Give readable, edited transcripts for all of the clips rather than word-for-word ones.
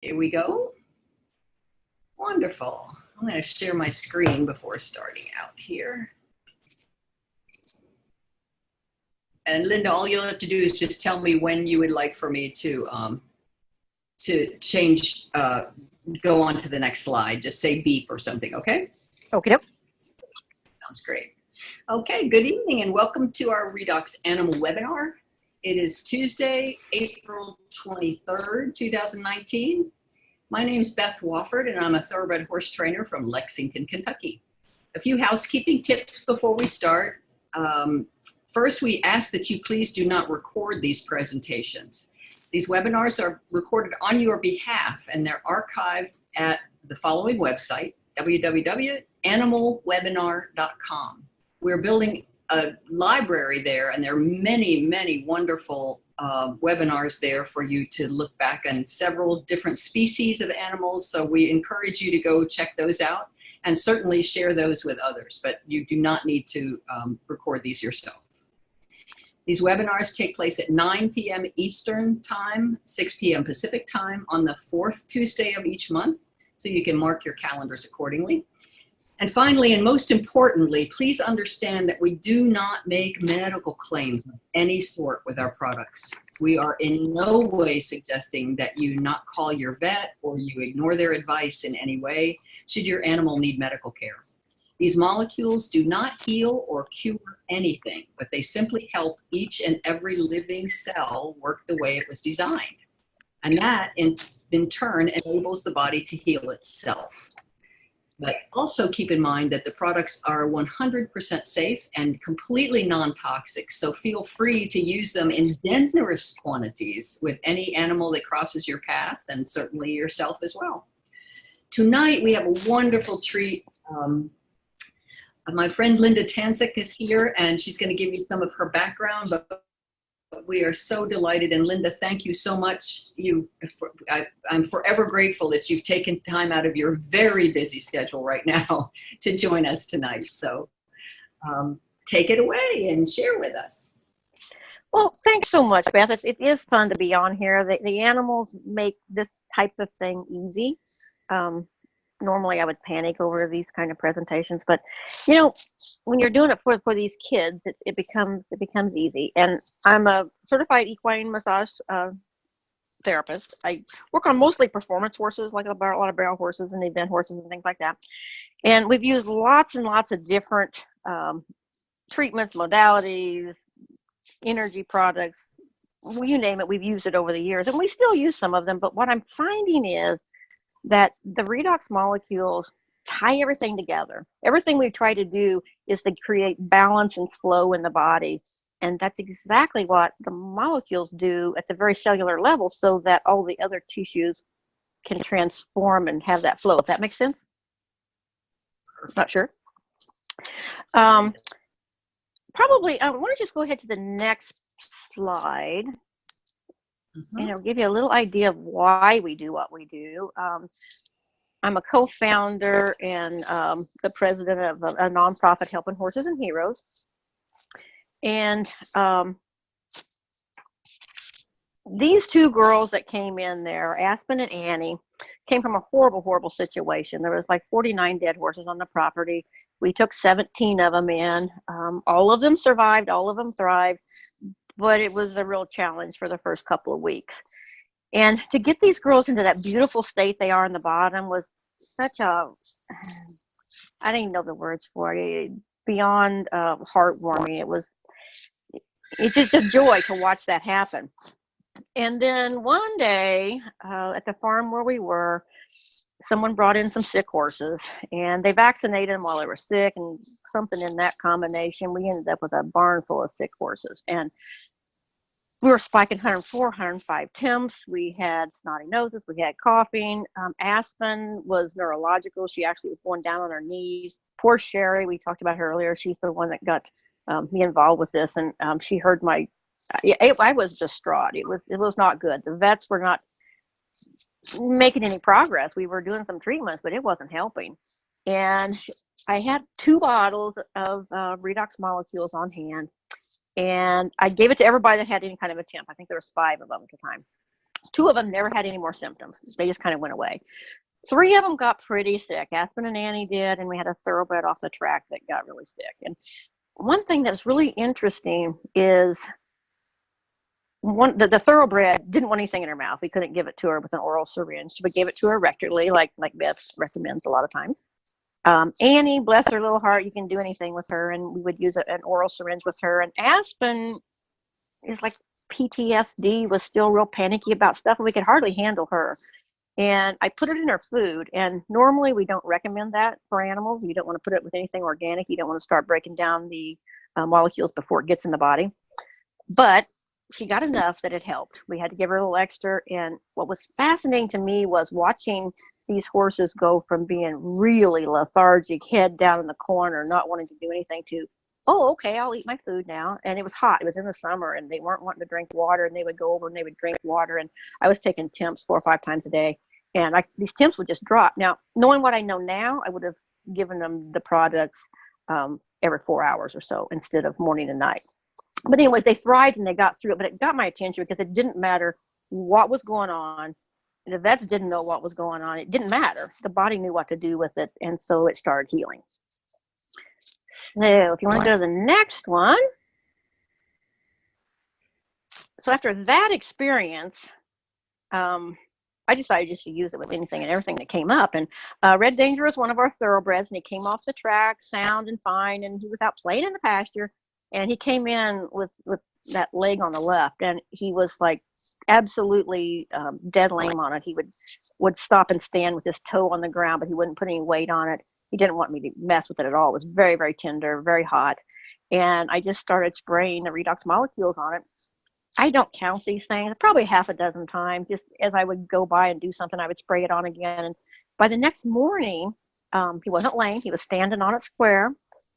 Here we go. Wonderful. I'm going to share my screen before starting out here. And Linda, all you'll have to do is just tell me when you would like for me to change, go on to the next slide. Just say beep or something, okay? Okay. Sounds great. Okay, good evening and welcome to our redox animal webinar. It is Tuesday, April 23rd, 2019. My name is Beth Wofford and I'm a thoroughbred horse trainer from Lexington, Kentucky. A few housekeeping tips before we start. First, we ask that you please do not record these presentations. These webinars are recorded on your behalf and they're archived at the following website, www.animalwebinar.com. We're building a library there and there are many, many wonderful webinars there for you to look back on several different species of animals. So we encourage you to go check those out and certainly share those with others, but you do not need to record these yourself. These webinars take place at 9 p.m. Eastern Time, 6 p.m. Pacific Time on the fourth Tuesday of each month, so you can mark your calendars accordingly. And finally, and most importantly, please understand that we do not make medical claims of any sort with our products. We are in no way suggesting that you not call your vet or you ignore their advice in any way should your animal need medical care. These molecules do not heal or cure anything, but they simply help each and every living cell work the way it was designed. And that, in turn, enables the body to heal itself. But also keep in mind that the products are 100% safe and completely non-toxic, so feel free to use them in generous quantities with any animal that crosses your path, and certainly yourself as well. Tonight, we have a wonderful treat. My friend Linda Tansek is here, and she's going to give you some of her background, but we are so delighted. And Linda, thank you so much. I'm forever grateful that you've taken time out of your very busy schedule right now to join us tonight. So take it away and share with us. Well, thanks so much, Beth. It is fun to be on here. The animals make this type of thing easy. Normally I would panic over these kind of presentations, but you know, when you're doing it for these kids, it becomes easy. And I'm a certified equine massage therapist. I work on mostly performance horses, like a lot of barrel horses and event horses and things like that. And we've used lots and lots of different treatments, modalities, energy products, you name it, we've used it over the years, and we still use some of them. But what I'm finding is that the redox molecules tie everything together. Everything we try to do is to create balance and flow in the body. And that's exactly what the molecules do at the very cellular level, so that all the other tissues can transform and have that flow. If that makes sense? Not sure. Probably, why don't you just go ahead to the next slide. And I'll give you a little idea of why we do what we do. I'm a co-founder and the president of a nonprofit helping horses and heroes. And these two girls that came in there, Aspen and Annie, came from a horrible, horrible situation. There was like 49 dead horses on the property. We took 17 of them in. All of them survived, all of them thrived. But it was a real challenge for the first couple of weeks. And to get these girls into that beautiful state they are in the bottom was such a, I don't even know the words for it, beyond heartwarming. It's just a joy to watch that happen. And then one day at the farm where we were, someone brought in some sick horses and they vaccinated them while they were sick, and something in that combination, we ended up with a barn full of sick horses. And we were spiking 104, 105 temps. We had snotty noses. We had coughing. Aspen was neurological. She actually was going down on her knees. Poor Sherry, we talked about her earlier. She's the one that got me involved with this. And she heard I was distraught. It was not good. The vets were not making any progress. We were doing some treatments, but it wasn't helping. And I had 2 bottles of redox molecules on hand. And I gave it to everybody that had any kind of a temp. I think there was 5 of them at the time. 2 of them never had any more symptoms. They just kind of went away. 3 of them got pretty sick. Aspen and Annie did, and we had a thoroughbred off the track that got really sick. And one thing that's really interesting is the thoroughbred didn't want anything in her mouth. We couldn't give it to her with an oral syringe, so we gave it to her rectally, like Beth recommends a lot of times. Annie, bless her little heart, you can do anything with her, and we would use an oral syringe with her. And Aspen is like PTSD, was still real panicky about stuff, and we could hardly handle her. And I put it in her food, and normally we don't recommend that for animals. You don't want to put it with anything organic. You don't want to start breaking down the molecules before it gets in the body. But she got enough that it helped. We had to give her a little extra. And what was fascinating to me was watching these horses go from being really lethargic, head down in the corner, not wanting to do anything, to, oh, okay, I'll eat my food now. And it was hot. It was in the summer, and they weren't wanting to drink water, and they would go over and they would drink water. And I was taking temps 4 or 5 times a day. And these temps would just drop. Now, knowing what I know now, I would have given them the products every 4 hours or so instead of morning and night. But anyways, they thrived and they got through it. But it got my attention because it didn't matter what was going on. The vets didn't know what was going on. It didn't matter. The body knew what to do with it. And so it started healing. So if you want to go to the next one. So after that experience, I decided just to use it with anything and everything that came up. And Red Danger was one of our thoroughbreds, and he came off the track sound and fine, and he was out playing in the pasture, and he came in with that leg on the left, and he was like absolutely dead lame on it. He would stop and stand with his toe on the ground, but he wouldn't put any weight on it. He didn't want me to mess with it at all. It was very, very tender, very hot. And I just started spraying the redox molecules on it. I don't count these things, probably half a dozen times. Just as I would go by and do something, I would spray it on again. And by the next morning, he wasn't lame. He was standing on it square.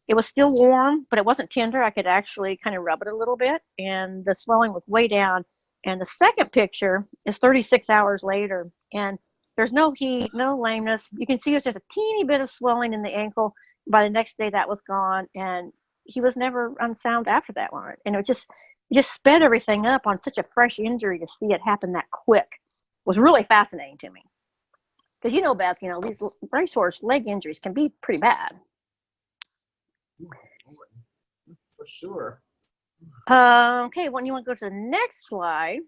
It was still warm, but it wasn't tender. I could actually kind of rub it a little bit, and the swelling was way down. And the second picture is 36 hours later, and there's no heat, no lameness. You can see it's just a teeny bit of swelling in the ankle. By the next day, that was gone, and he was never unsound after that one. And it just sped everything up on such a fresh injury. To see it happen that quick was really fascinating to me. Because Beth, these racehorse leg injuries can be pretty bad. For sure. Okay, when you want to go to the next slide,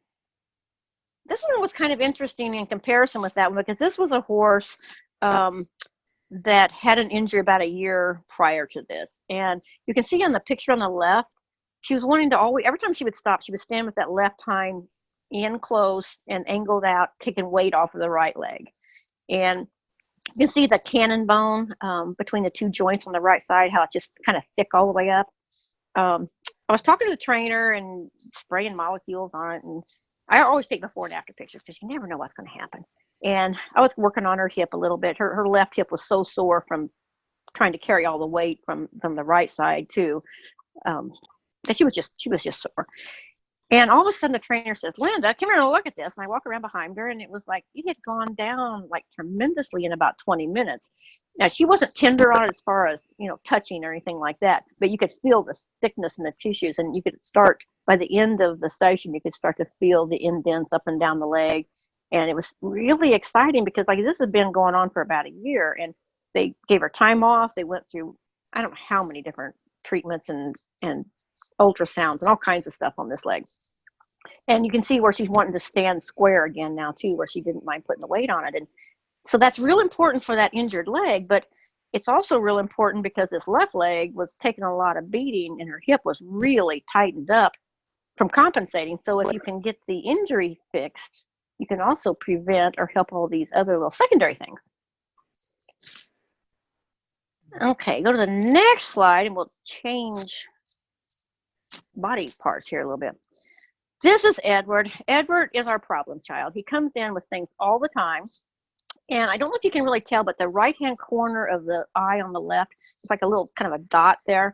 this one was kind of interesting in comparison with that one, because this was a horse that had an injury about a year prior to this. And you can see on the picture on the left, she was wanting to always, every time she would stop, she would stand with that left hind in close and angled out, taking weight off of the right leg. And you can see the cannon bone between the 2 joints on the right side, how it's just kind of thick all the way up. I was talking to the trainer and spraying molecules on it. And I always take before and after pictures because you never know what's going to happen. And I was working on her hip a little bit. Her left hip was so sore from trying to carry all the weight from the right side too. That she was just sore. And all of a sudden the trainer says, "Linda, come here and look at this." And I walk around behind her, and it was like it had gone down like tremendously in about 20 minutes. Now, she wasn't tender on it as far as, touching or anything like that, but you could feel the thickness in the tissues, and you could start, by the end of the session, you could start to feel the indents up and down the leg. And it was really exciting because this had been going on for about a year, and they gave her time off. They went through, I don't know how many different treatments and ultrasounds and all kinds of stuff on this leg. And you can see where she's wanting to stand square again now too, where she didn't mind putting the weight on it. And so that's real important for that injured leg, but it's also real important because this left leg was taking a lot of beating, and her hip was really tightened up from compensating. So if you can get the injury fixed, you can also prevent or help all these other little secondary things. Okay, go to the next slide, and we'll change body parts here a little bit. This is Edward. Edward is our problem child. He comes in with things all the time. And I don't know if you can really tell, but the right-hand corner of the eye on the left, it's like a little kind of a dot there.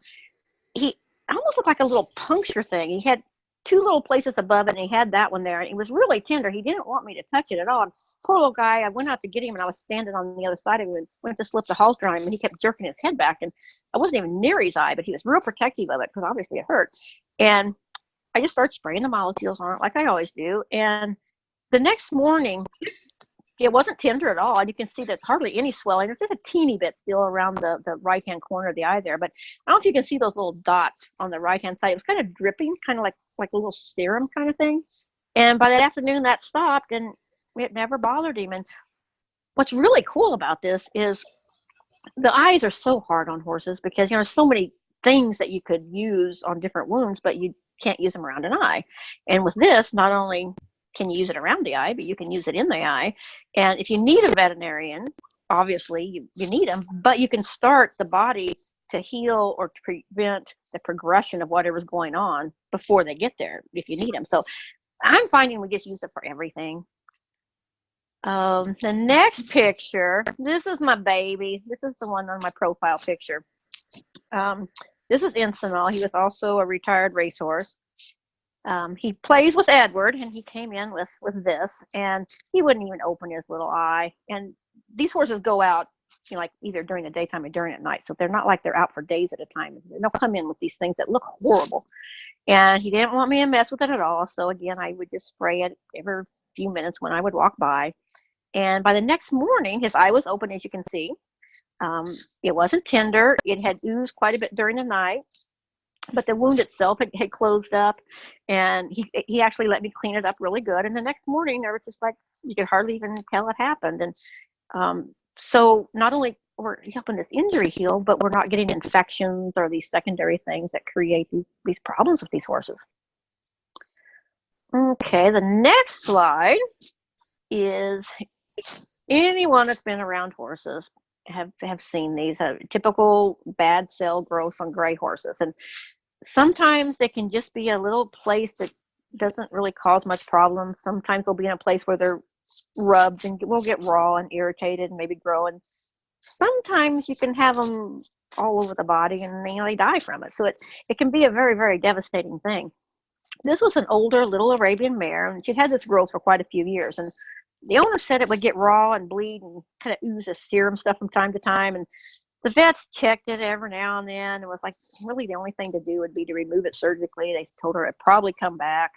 He almost looked like a little puncture thing. He had 2 little places above it, and he had that one there. And it was really tender. He didn't want me to touch it at all. And poor little guy, I went out to get him, and I was standing on the other side of him and went to slip the halter on him, and he kept jerking his head back. And I wasn't even near his eye, but he was real protective of it because obviously it hurt. And I just started spraying the molecules on it like I always do. And the next morning, it wasn't tender at all. And you can see that hardly any swelling. There's just a teeny bit still around the right-hand corner of the eye there. But I don't know if you can see those little dots on the right-hand side. It was kind of dripping, kind of like a little serum kind of thing. And by that afternoon, that stopped, and it never bothered him. And what's really cool about this is the eyes are so hard on horses because, there's so many things that you could use on different wounds, but you can't use them around an eye. And with this, not only can you use it around the eye, but you can use it in the eye. And if you need a veterinarian, obviously you need them, but you can start the body to heal or to prevent the progression of whatever's going on before they get there if you need them. So I'm finding we just use it for everything. The next picture, this is my baby. This is the one on my profile picture. This is Encinal. He was also a retired racehorse. He plays with Edward, and he came in with this, and he wouldn't even open his little eye. And these horses go out, like either during the daytime or during at night. So they're not like they're out for days at a time. They'll come in with these things that look horrible. And he didn't want me to mess with it at all. So again, I would just spray it every few minutes when I would walk by. And by the next morning, his eye was open, as you can see. It wasn't tender. It had oozed quite a bit during the night, but the wound itself had closed up, and he actually let me clean it up really good. And the next morning, there was just like, you could hardly even tell it happened. And so not only we're helping this injury heal, but we're not getting infections or these secondary things that create these problems with these horses. Okay, the next slide is anyone that's been around horses have seen these typical bad cell growth on gray horses. And sometimes they can just be a little place that doesn't really cause much problem. Sometimes they'll be in a place where they're rubbed and will get raw and irritated and maybe grow. And sometimes you can have them all over the body and they die from it. So it can be a very, very devastating thing. This was an older little Arabian mare, and she'd had this growth for quite a few years. And the owner said it would get raw and bleed and kind of ooze this serum stuff from time to time. And the vets checked it every now and then. It was like really the only thing to do would be to remove it surgically. They told her it'd probably come back.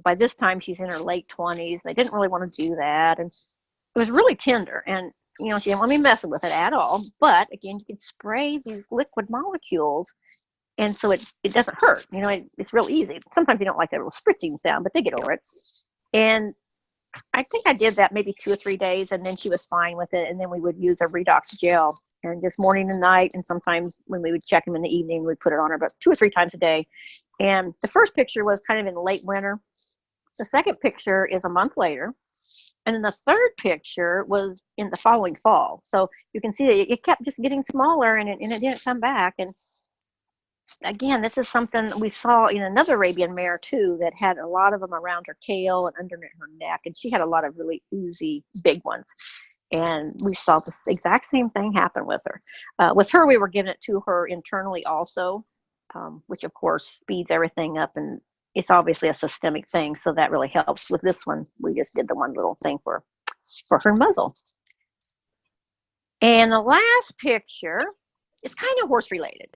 By this time, she's in her late 20s. They didn't really want to do that. And it was really tender. And, she didn't want me messing with it at all. But again, you can spray these liquid molecules. And so it doesn't hurt. It's real easy. Sometimes you don't like that little spritzing sound, but they get over it. And I think I did that maybe 2 or 3 days, and then she was fine with it. And then we would use a redox gel, and just morning and night. And sometimes when we would check them in the evening, we'd put it on her about 2 or 3 times a day. And the first picture was kind of in late winter. The second picture is a month later. And then the third picture was in the following fall. So you can see that it kept just getting smaller, and it didn't come back. And again, this is something we saw in another Arabian mare too, that had a lot of them around her tail and under her neck. And she had a lot of really oozy big ones. And we saw the exact same thing happen with her. With her, we were giving it to her internally also, which of course speeds everything up. And it's obviously a systemic thing, so that really helps. With this one, we just did the one little thing for her muzzle. And the last picture is kind of horse related.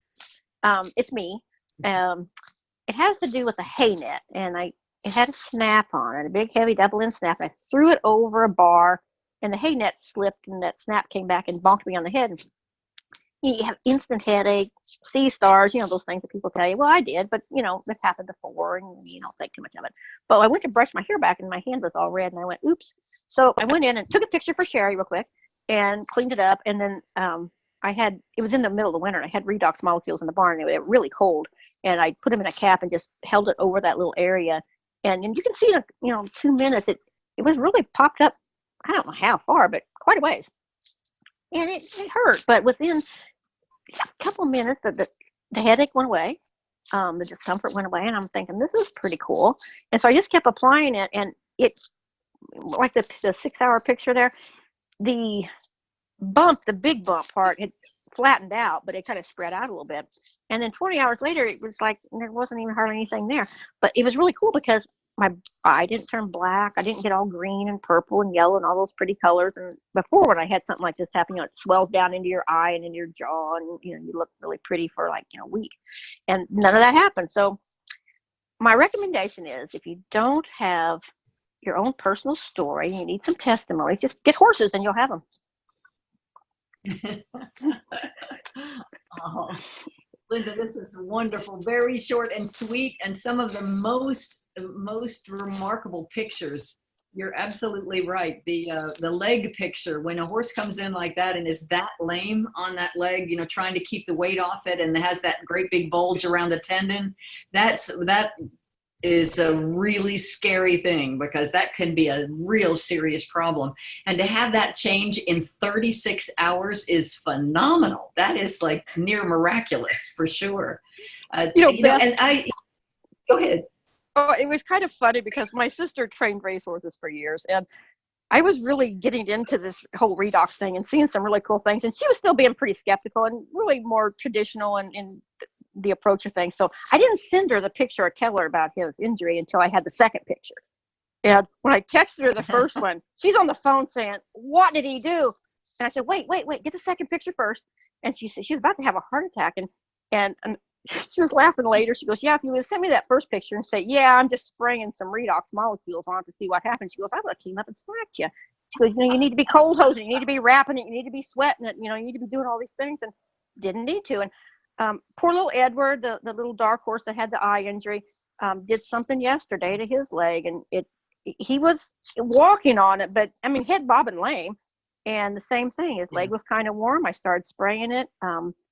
It's me. It has to do with a hay net, and it had a snap on it, a big heavy double-end snap. I threw it over a bar, and the hay net slipped, and that snap came back and bonked me on the head. And you have instant headache, sea stars, those things that people tell you. Well, I did, but this happened before, and you don't think too much of it. But I went to brush my hair back, and my hand was all red, and I went, oops. So I went in and took a picture for Sherry real quick and cleaned it up, and then it was in the middle of the winter, and I had redox molecules in the barn, and they were really cold, and I put them in a cap and just held it over that little area, and you can see in 2 minutes it was really popped up. I don't know how far, but quite a ways, and it hurt, but within a couple of minutes the headache went away, the discomfort went away, and I'm thinking, this is pretty cool. And so I just kept applying it, and it, like the 6-hour picture there, the big bump part had flattened out, but it kind of spread out a little bit. And then 20 hours later, it was like there wasn't even hardly anything there. But it was really cool because my eye didn't turn black. I didn't get all green and purple and yellow and all those pretty colors. And before, when I had something like this happen, it swells down into your eye and into your jaw, and you look really pretty for like a week. And none of that happened. So my recommendation is, if you don't have your own personal story, you need some testimonies, just get horses and you'll have them. Oh, Linda, this is wonderful, very short and sweet, and some of the most remarkable pictures. You're absolutely right. The leg picture, when a horse comes in like that and is that lame on that leg, you know, trying to keep the weight off it, and has that great big bulge around the tendon, that is a really scary thing, because that can be a real serious problem. And to have that change in 36 hours is phenomenal. That is like near miraculous for sure. Beth, and go ahead. Oh, it was kind of funny because my sister trained racehorses for years, and I was really getting into this whole redox thing and seeing some really cool things. And she was still being pretty skeptical and really more traditional in the approach of things. So I didn't send her the picture or tell her about his injury until I had the second picture. And when I texted her the first one, she's on the phone saying, "What did he do?" And I said, wait, get the second picture first. And she said she was about to have a heart attack. And she was laughing later. She goes, "Yeah, if you would have sent me that first picture and say, yeah, I'm just spraying some redox molecules on it to see what happens." She goes, "I would have came up and smacked you." She goes, "You need to be cold hosing. You need to be wrapping it. You need to be sweating it. You need to be doing all these things." And didn't need to. And poor little Edward, the little dark horse that had the eye injury, did something yesterday to his leg. And he was walking on it, but I mean, head bobbing lame. And the same thing, his leg was kind of warm. I started spraying it.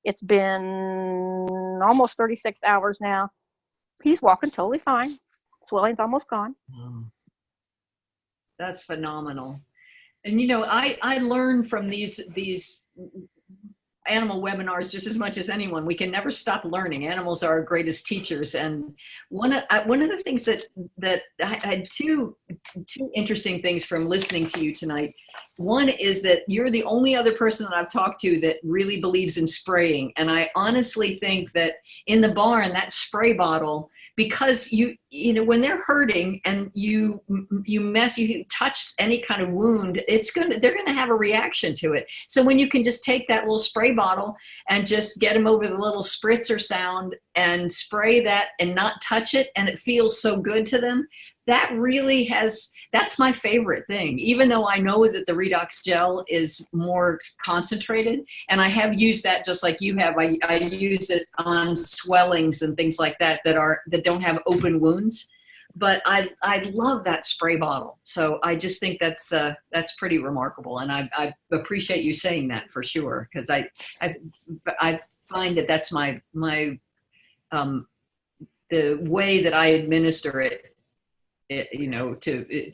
It's been almost 36 hours now. He's walking totally fine. Swelling's almost gone. That's phenomenal. And I learn from these animal webinars just as much as anyone. We can never stop learning. Animals are our greatest teachers. And one of the things that I had two interesting things from listening to you tonight. One is that you're the only other person that I've talked to that really believes in spraying. And I honestly think that in the barn, that spray bottle, because when they're hurting and you touch any kind of wound, they're gonna have a reaction to it. So when you can just take that little spray bottle and just get them over the little spritzer sound and spray that and not touch it, and it feels so good to them, that's my favorite thing. Even though I know that the redox gel is more concentrated, and I have used that just like you have. I use it on swellings and things like that that don't have open wounds. But I love that spray bottle. So I just think that's pretty remarkable, and I appreciate you saying that for sure, because I find that that's my the way that I administer it,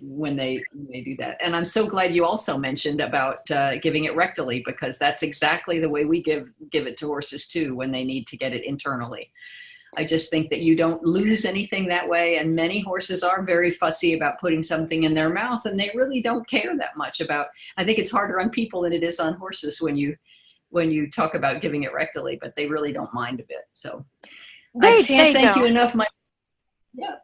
when they do that. And I'm so glad you also mentioned about giving it rectally, because that's exactly the way we give it to horses too when they need to get it internally. I just think that you don't lose anything that way. And many horses are very fussy about putting something in their mouth, and they really don't care that much about. I think it's harder on people than it is on horses when you talk about giving it rectally, but they really don't mind a bit. So I can't thank you enough. Yeah.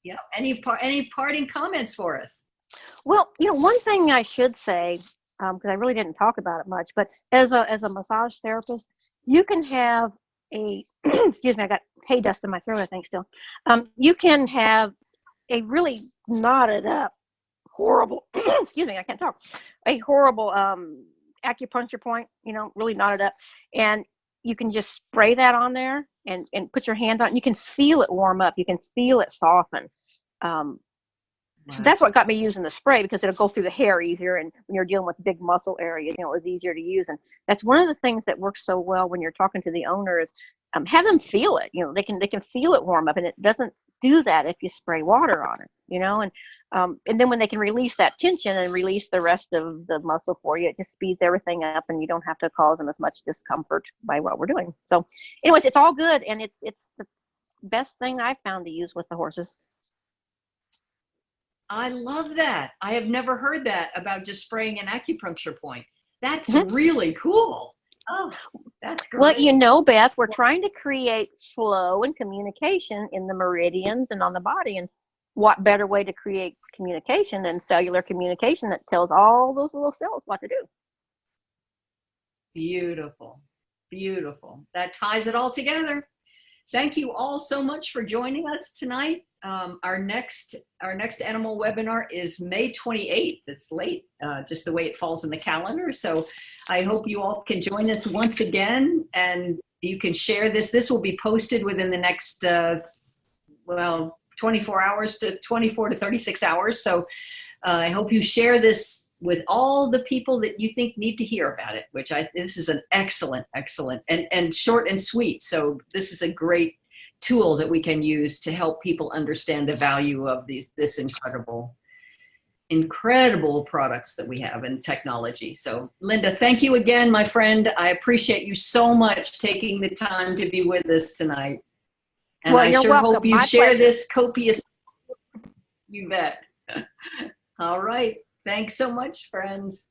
Yeah. Any parting comments for us? Well, one thing I should say, because I really didn't talk about it much, but as a massage therapist, you can have excuse me, I got hay dust in my throat, I think still. You can have a really knotted up, horrible, excuse me, I can't talk, a horrible acupuncture point, really knotted up. And you can just spray that on there and put your hand on it. You can feel it warm up. You can feel it soften. So that's what got me using the spray, because it'll go through the hair easier. And when you're dealing with big muscle areas, it was easier to use. And that's one of the things that works so well when you're talking to the owner is have them feel it. They can feel it warm up, and it doesn't do that if you spray water on it. And then when they can release that tension and release the rest of the muscle for you, it just speeds everything up, and you don't have to cause them as much discomfort by what we're doing. So, anyways, it's all good, and it's the best thing I've found to use with the horses. I love that. I have never heard that about just spraying an acupuncture point. That's really cool. Oh, that's great. Well, Beth, we're trying to create flow and communication in the meridians and on the body. And what better way to create communication than cellular communication that tells all those little cells what to do? Beautiful. Beautiful. That ties it all together. Thank you all so much for joining us tonight. Our next animal webinar is May 28th. It's late, just the way it falls in the calendar. So I hope you all can join us once again, and you can share this. This will be posted within the next, 24 hours to 24 to 36 hours. So I hope you share this with all the people that you think need to hear about it, this is an excellent and short and sweet. So this is a great tool that we can use to help people understand the value of this incredible products that we have in technology. So Linda, thank you again, my friend. I appreciate you so much taking the time to be with us tonight. And well, I you're sure welcome. hope you My share pleasure. this copious, you bet. All right. Thanks so much, friends.